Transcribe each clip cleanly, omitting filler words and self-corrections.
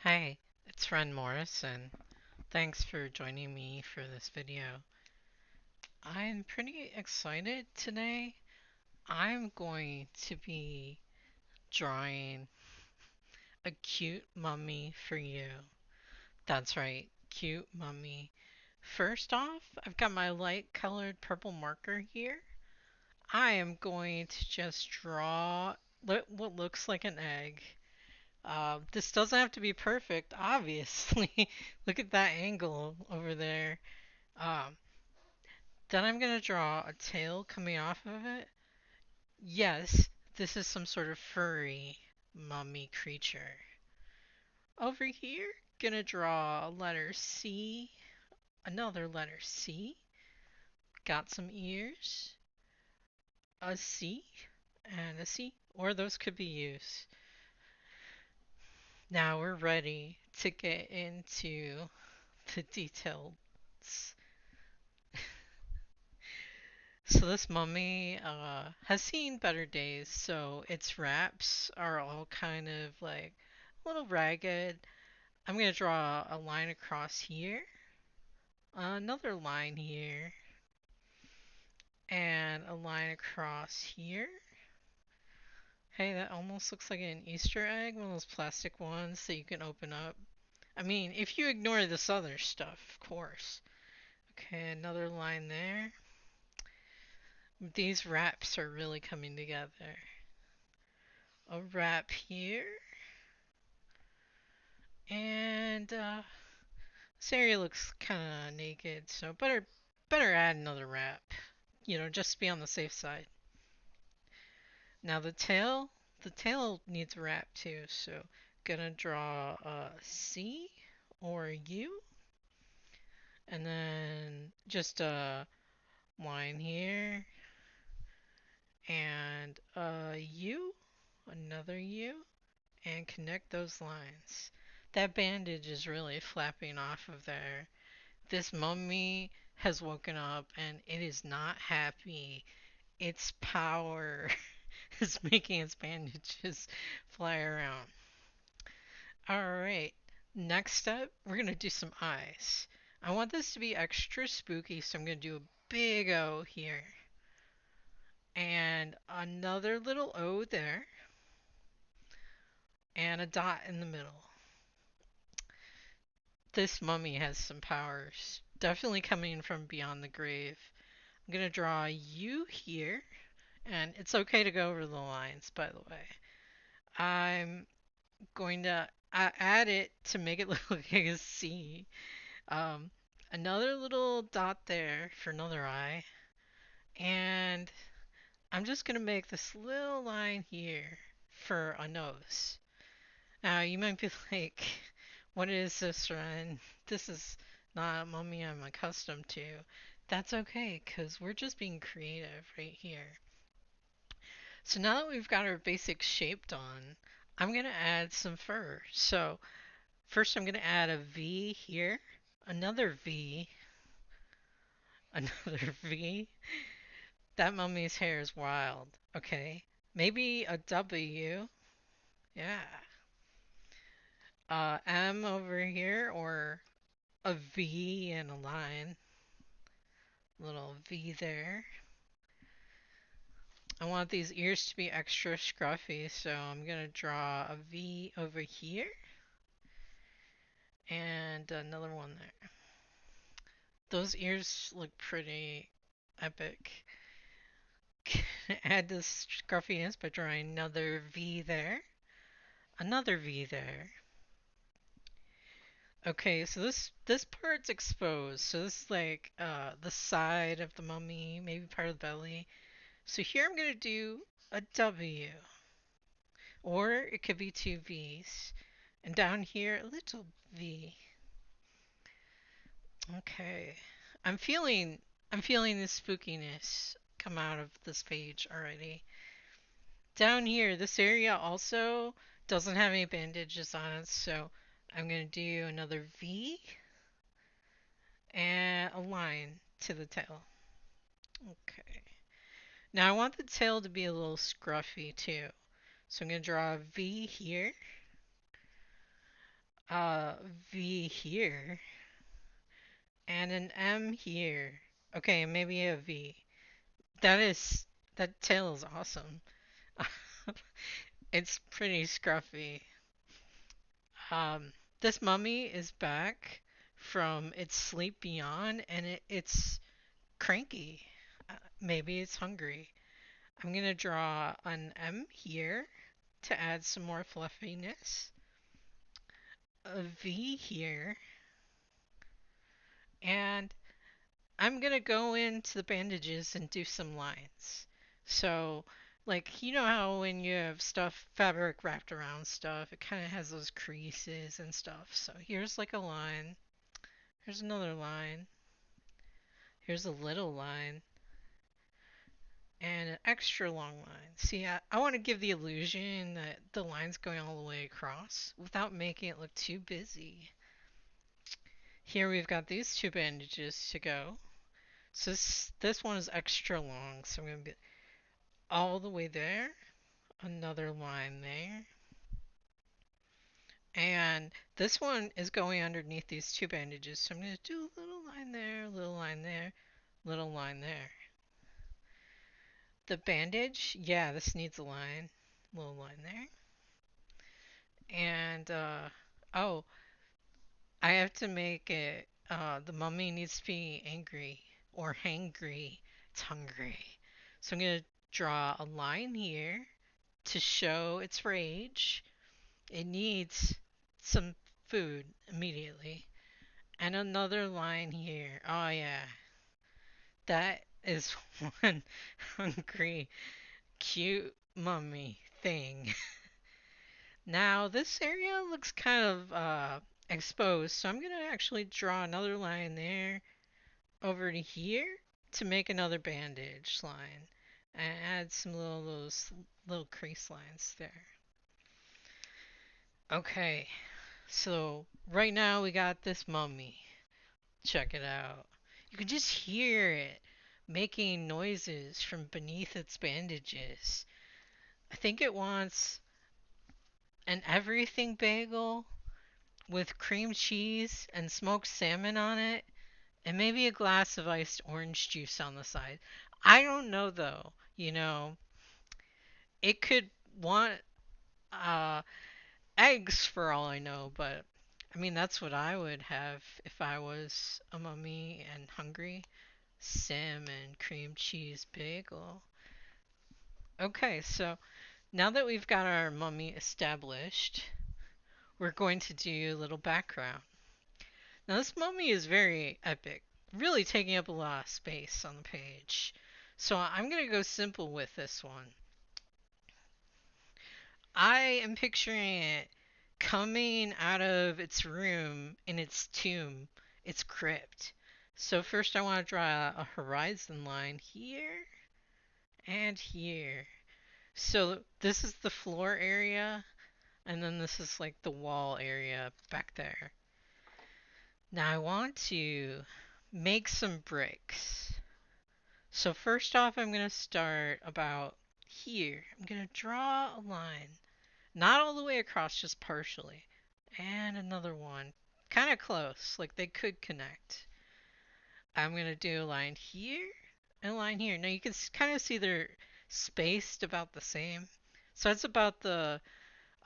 Hi, it's Ren Morrison. Thanks for joining me for this video. I'm pretty excited today. I'm going to be drawing a cute mummy for you. That's right, cute mummy. First off, I've got my light colored purple marker here. I am going to just draw what looks like an egg. This doesn't have to be perfect, obviously. Look at that angle over there. Um, Then I'm going to draw a tail coming off of it. Yes, this is some sort of furry mummy creature. Over here, gonna draw a letter C, another letter C. Got some ears, a C, and a C, or those could be U's. Now we're ready to get into the details. So this mummy has seen better days, so its wraps are all kind of like a little ragged. I'm gonna draw a line across here, another line here, and a line across here. Hey, that almost looks like an Easter egg, one of those plastic ones that you can open up. I mean, if you ignore this other stuff, of course. Okay, another line there. These wraps are really coming together. A wrap here. And this area looks kind of naked, so better add another wrap. Just to be on the safe side. Now the tail needs a wrap too, so gonna draw a C or a U, and then just a line here, and a U, another U, and connect those lines. That bandage is really flapping off of there. This mummy has woken up and it is not happy. Its power is making its bandages fly around. Alright, next step, we're gonna do some eyes. I want this to be extra spooky, so I'm gonna do a big O here. And another little O there. And a dot in the middle. This mummy has some powers. Definitely coming from beyond the grave. I'm gonna draw a U here. And it's okay to go over the lines, by the way. I'm going to add it to make it look like a C. Um, Another little dot there for another eye. And I'm just going to make this little line here for a nose. Now, you might be like, what is this, Ren? This is not a mummy I'm accustomed to. That's okay, because we're just being creative right here. So now that we've got our basic shape done, I'm going to add some fur. So first I'm going to add a V here, another V, another V. That mummy's hair is wild. Okay. Maybe a W. Yeah. M over here or a V and a line. Little V there. I want these ears to be extra scruffy, so I'm going to draw a V over here and another one there. Those ears look pretty epic. Add this scruffiness by drawing another V there, another V there. Okay, so this part's exposed. So this is like the side of the mummy, maybe part of the belly. So here I'm gonna do a W, or it could be two V's, and down here a little V. Okay, I'm feeling I'm feeling the spookiness come out of this page already. Down here, this area also doesn't have any bandages on it, so I'm going to do another V and a line to the tail. Okay. Now I want the tail to be a little scruffy too. So I'm going to draw a V here, a V here and an M here. Okay, maybe a V. That is that tail is awesome. It's pretty scruffy. Um, this mummy is back from its sleep beyond, and it's cranky. Maybe it's hungry. I'm gonna draw an M here to add some more fluffiness. A V here, and I'm gonna go into the bandages and do some lines. So, like, you know how when you have stuff, fabric wrapped around stuff, it kind of has those creases and stuff. So here's like a line. Here's another line. Here's a little line. And an extra long line. See, I want to give the illusion that the line's going all the way across without making it look too busy. Here we've got these two bandages to go. So this one is extra long, so I'm going to be all the way there, another line there, and this one is going underneath these two bandages, so I'm going to do a little line there, little line there, little line there. The bandage, yeah, this needs a line, little line there, and oh, I have to make it, the mummy needs to be angry or hangry. It's hungry. So I'm going to draw a line here to show its rage. It needs some food immediately. And another line here. Oh, yeah. That is one hungry, cute mummy thing. Now, this area looks kind of exposed, so I'm going to actually draw another line there over to here to make another bandage line and add some little those little crease lines there. Okay, so right now we got this mummy. Check it out. You can just hear it making noises from beneath its bandages. I think it wants an everything bagel with cream cheese and smoked salmon on it, and maybe a glass of iced orange juice on the side. I don't know though. It could want uh, eggs for all I know, but I mean, that's what I would have if I was a mummy and hungry. Salmon cream cheese bagel. Okay, so now that we've got our mummy established, we're going to do a little background. Now, this mummy is very epic, really taking up a lot of space on the page. So I'm going to go simple with this one. I am picturing it coming out of its room in its tomb, its crypt. So first I want to draw a horizon line here and here. So this is the floor area, and then this is like the wall area back there. Now I want to make some bricks. So first off, I'm going to start about here. I'm going to draw a line. Not all the way across, just partially. And another one. Kind of close, like they could connect. I'm going to do a line here and a line here. Now you can kind of see they're spaced about the same. So that's about the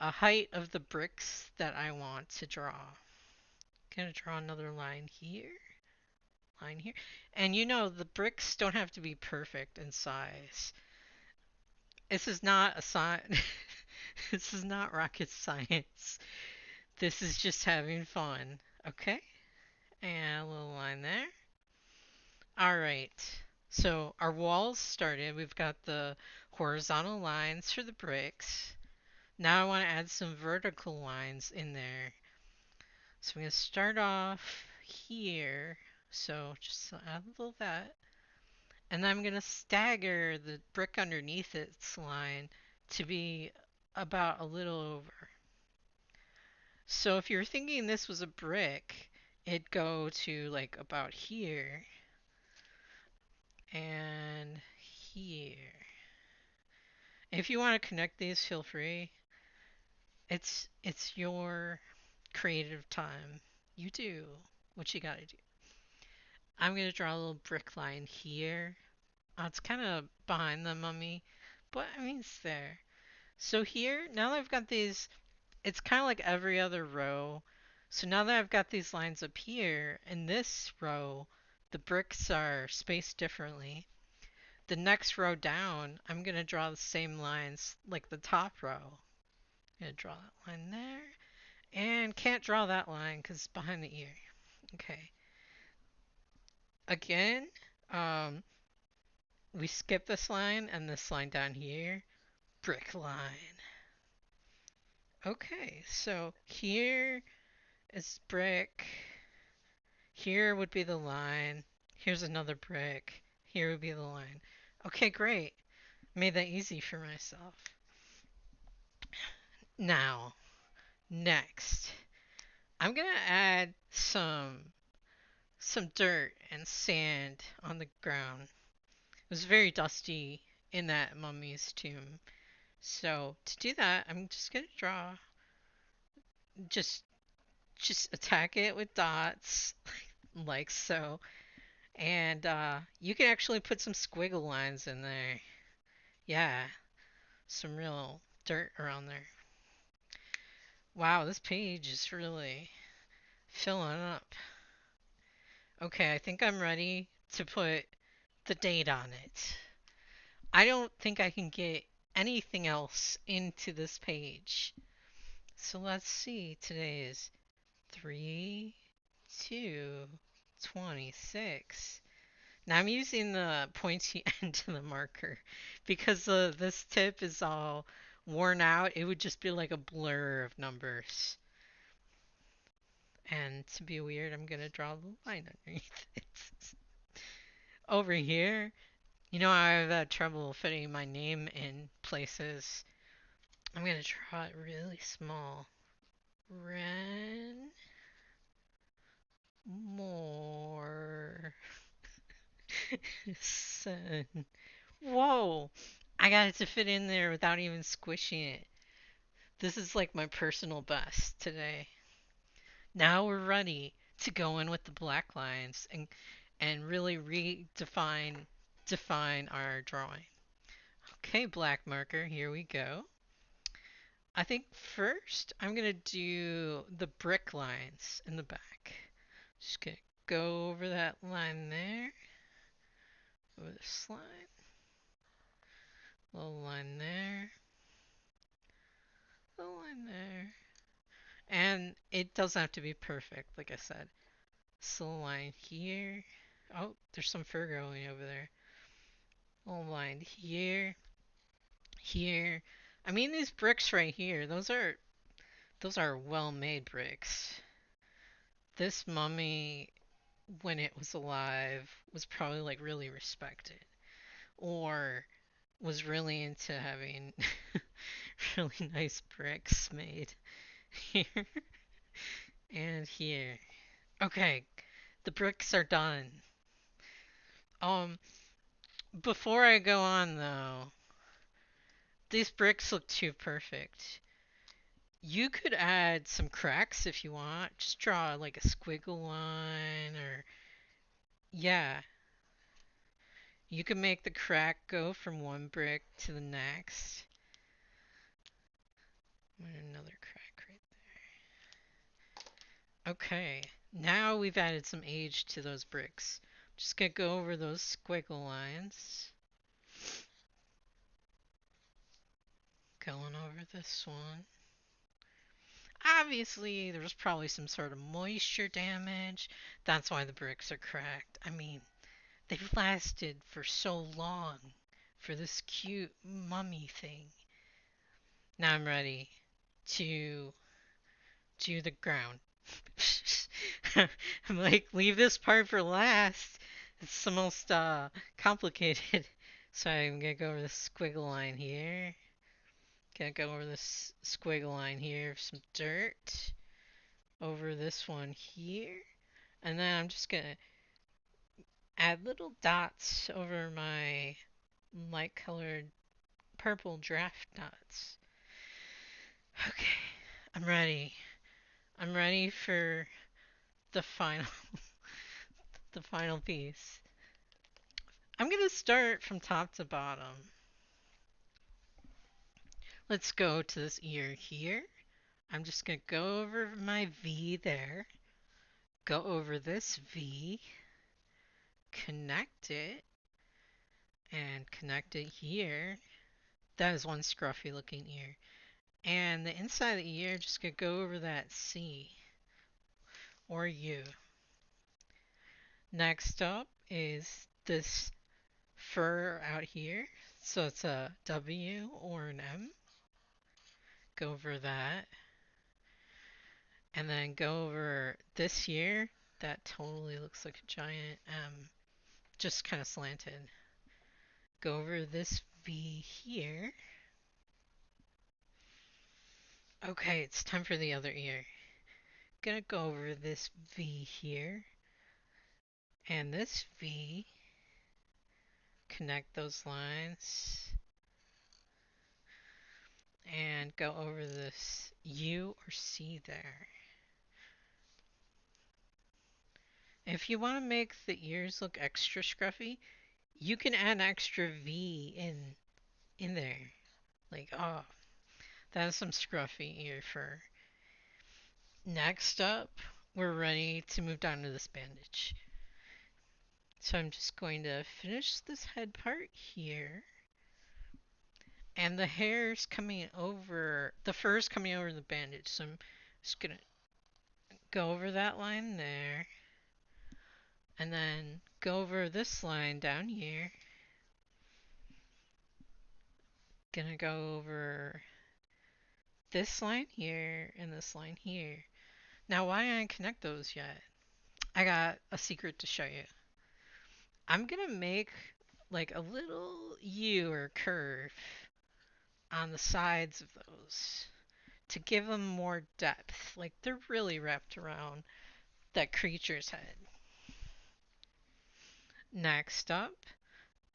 height of the bricks that I want to draw. Gonna draw another line here. And you know, the bricks don't have to be perfect in size. This is not a science. This is not rocket science. This is just having fun. Okay? And a little line there. Alright. So our walls started. We've got the horizontal lines for the bricks. Now I want to add some vertical lines in there. So I'm going to start off here. So just add a little of that. And then I'm going to stagger the brick underneath its line to be about a little over. So if you're thinking this was a brick, it'd go to like about here and here. If you want to connect these, feel free. It's your creative time. You do what you gotta do. I'm gonna draw a little brick line here. It's kind of behind the mummy, but I mean it's there. So here, now that I've got these, it's kind of like every other row. So now that I've got these lines up here, in this row, the bricks are spaced differently. The next row down, I'm going to draw the same lines like the top row. I'm going to draw that line there. And can't draw that line because it's behind the ear. Okay. Again, um, we skip this line and this line down here. Brick line. Okay, so here is brick. Here would be the line. Here's another brick. Here would be the line. Okay, great. Made that easy for myself. Now, next, I'm gonna add some dirt and sand on the ground. It was very dusty in that mummy's tomb. So to do that, I'm just gonna draw just just attack it with dots like so. And you can actually put some squiggle lines in there. Yeah, some real dirt around there. Wow, this page is really filling up. Okay, I think I'm ready to put the date on it. I don't think I can get anything else into this page. So let's see. Today is 3 2 26. Now I'm using the pointy end of the marker because this tip is all worn out. It would just be like a blur of numbers. And to be weird, I'm going to draw the line underneath it. Over here, you know, I've had trouble fitting my name in places. I'm going to draw it really small. Ren more sun. Whoa! I got it to fit in there without even squishing it. This is like my personal best today. Now we're ready to go in with the black lines and really define our drawing. Okay, black marker, here we go. I think first I'm gonna do the brick lines in the back. Just gonna go over that line there. Over this line. Little line there. Little line there. And it doesn't have to be perfect, like I said. Little line here. Oh, there's some fur growing over there. Little line here. Here. I mean these bricks right here, those are well-made bricks. This mummy, when it was alive, was probably like really respected. Or was really into having really nice bricks made here and here. Okay, the bricks are done. Um, before I go on though, these bricks look too perfect. You could add some cracks if you want. Just draw like a squiggle line or yeah. You can make the crack go from one brick to the next. Another crack right there. Okay, now we've added some age to those bricks. Just gonna go over those squiggle lines. Going over this one. Obviously, there was probably some sort of moisture damage. That's why the bricks are cracked. I mean, they've lasted for so long for this cute mummy thing. Now I'm ready to do the ground. I'm like, leave this part for last. It's the most complicated. So I'm gonna go over the squiggle line here. Gonna go over this squiggle line here, some dirt. Over this one here. And then I'm just gonna add little dots over my light colored purple draft dots. Okay, I'm ready. I'm ready for the final the final piece. I'm gonna start from top to bottom. Let's go to this ear here. I'm just gonna go over my V there, go over this V, connect it, and connect it here. That is one scruffy looking ear. And the inside of the ear, just gonna go over that C or U. Next up is this fur out here. So it's a W or an M. Go over that. And then go over this here. That totally looks like a giant M. Just kind of slanted. Go over this V here. Okay, it's time for the other ear. Gonna go over this V here. And this V. Connect those lines. And go over this U or C there. If you want to make the ears look extra scruffy, you can add extra V in there. Like, oh, that is some scruffy ear fur. Next up, we're ready to move down to this bandage. So I'm just going to finish this head part here. And the hair's coming over, the fur's coming over the bandage. So I'm just gonna go over that line there. And then go over this line down here. Gonna go over this line here and this line here. Now, why I didn't connect those yet? I got a secret to show you. I'm gonna make like a little U or curve on the sides of those to give them more depth. Like they're really wrapped around that creature's head. Next up,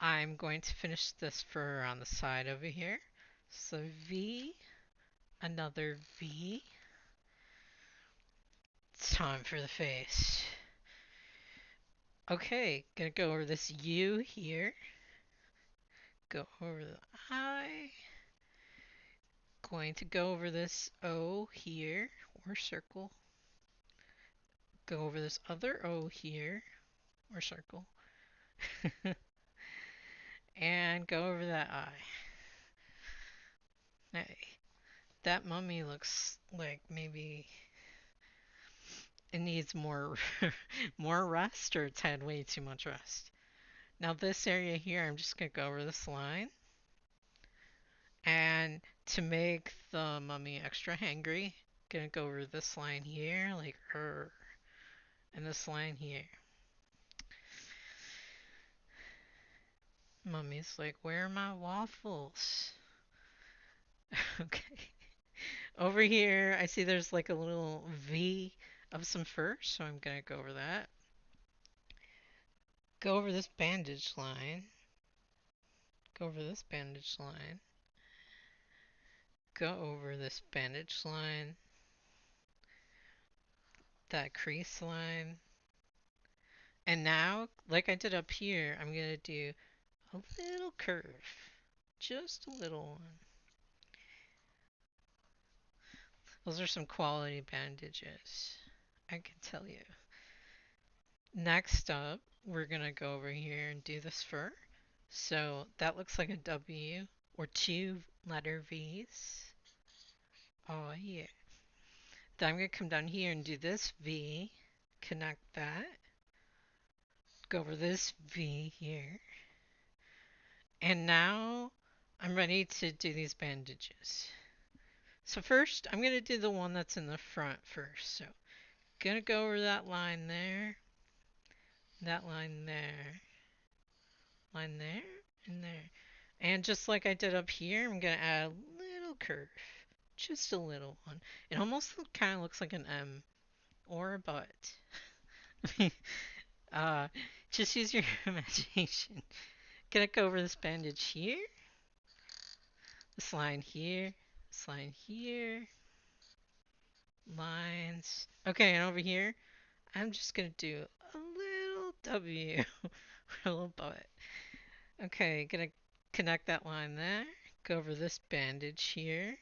I'm going to finish this fur on the side over here. So V, another V. It's time for the face. Okay, gonna go over this U here. Go over the eye. Going to go over this O here, or circle. Go over this other O here, or circle. And go over that eye. Hey, that mummy looks like maybe it needs more more rest or it's had way too much rest. Now this area here, I'm just gonna go over this line. And to make the mummy extra hangry, gonna go over this line here, like and this line here. Mummy's like, where are my waffles? Okay. Over here, I see there's like a little V of some fur, so I'm gonna go over that. Go over this bandage line. Go over this bandage line. Go over this bandage line. That crease line. And now, like I did up here, I'm gonna do a little curve. Just a little one. Those are some quality bandages, I can tell you. Next up, we're gonna go over here and do this fur. So that looks like a W or two letter V's. Oh yeah. Then I'm gonna come down here and do this V, connect that, go over this V here. And now I'm ready to do these bandages. So first, I'm gonna do the one that's in the front first. So gonna go over that line there, that line there, line there, and there. And just like I did up here, I'm gonna add a little curve. Just a little one. It almost kind of looks like an M or a butt. uh, just use your imagination. Gonna go over this bandage here, this line here, this line here, lines. Okay, and over here, I'm just gonna do a little W for a little butt. Okay, gonna connect that line there. Go over this bandage here.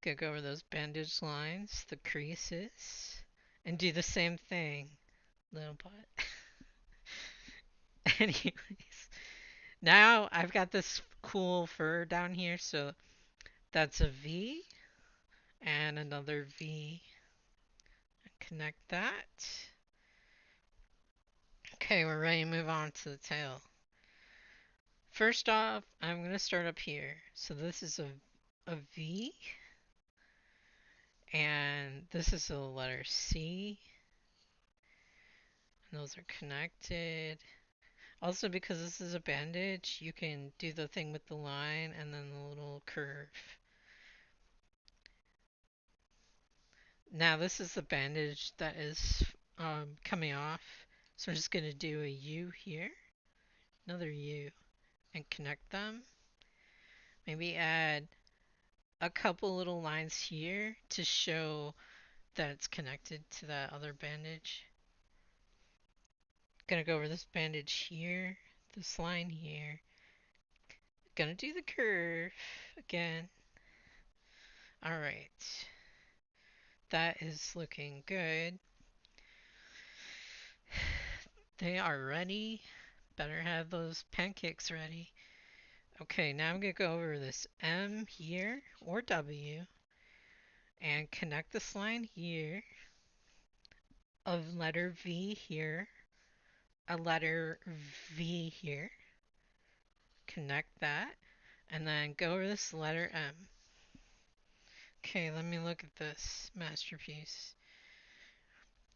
Go over those bandage lines, the creases, and do the same thing. Little butt. Anyways, now I've got this cool fur down here, so that's a V and another V. Connect that. Okay, we're ready to move on to the tail. First off, I'm going to start up here. So this is a V, and this is a letter C, and those are connected. Also, because this is a bandage, you can do the thing with the line and then the little curve. Now this is the bandage that is coming off. So I'm just going to do a U here, another U, and connect them. Maybe add a couple little lines here to show that it's connected to that other bandage. Gonna go over this bandage here, this line here. Gonna do the curve again. Alright, that is looking good. They are ready. Better have those pancakes ready. Okay, now I'm gonna go over this M here, or W, and connect this line here, a letter V here, a letter V here, connect that, and then go over this letter M. Okay, let me look at this masterpiece.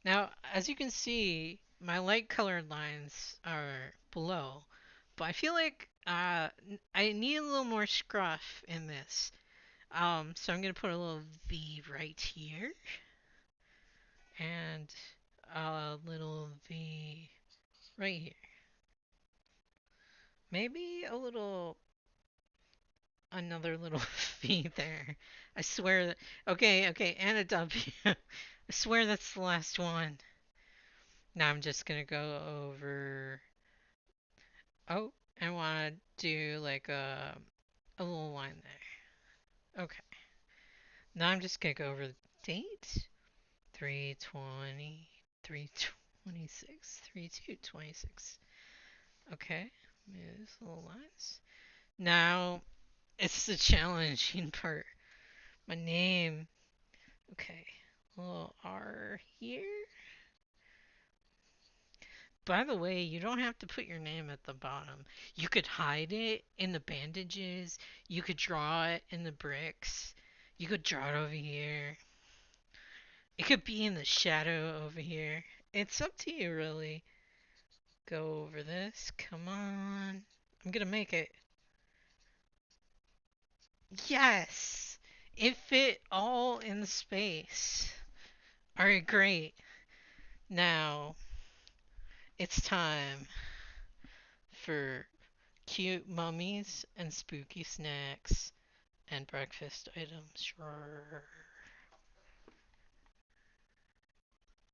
Now, as you can see, my light colored lines are below, but I feel like I need a little more scruff in this. So I'm gonna put a little V right here, and a little V right here. Maybe another little V there. I swear that, okay, and a W. I swear that's the last one. Now I'm just gonna go over, oh, I wanna do like a little line there. Okay. Now I'm just gonna go over the date. 320, 326, 3226. Okay, move these little lines. Now it's the challenging part. My name. Okay, a little R here. By the way, you don't have to put your name at the bottom. You could hide it in the bandages. You could draw it in the bricks. You could draw it over here. It could be in the shadow over here. It's up to you, really. Go over this. Come on. I'm gonna make it. Yes! It fit all in the space. Alright, great. Now, it's time for cute mummies and spooky snacks and breakfast items. Roar.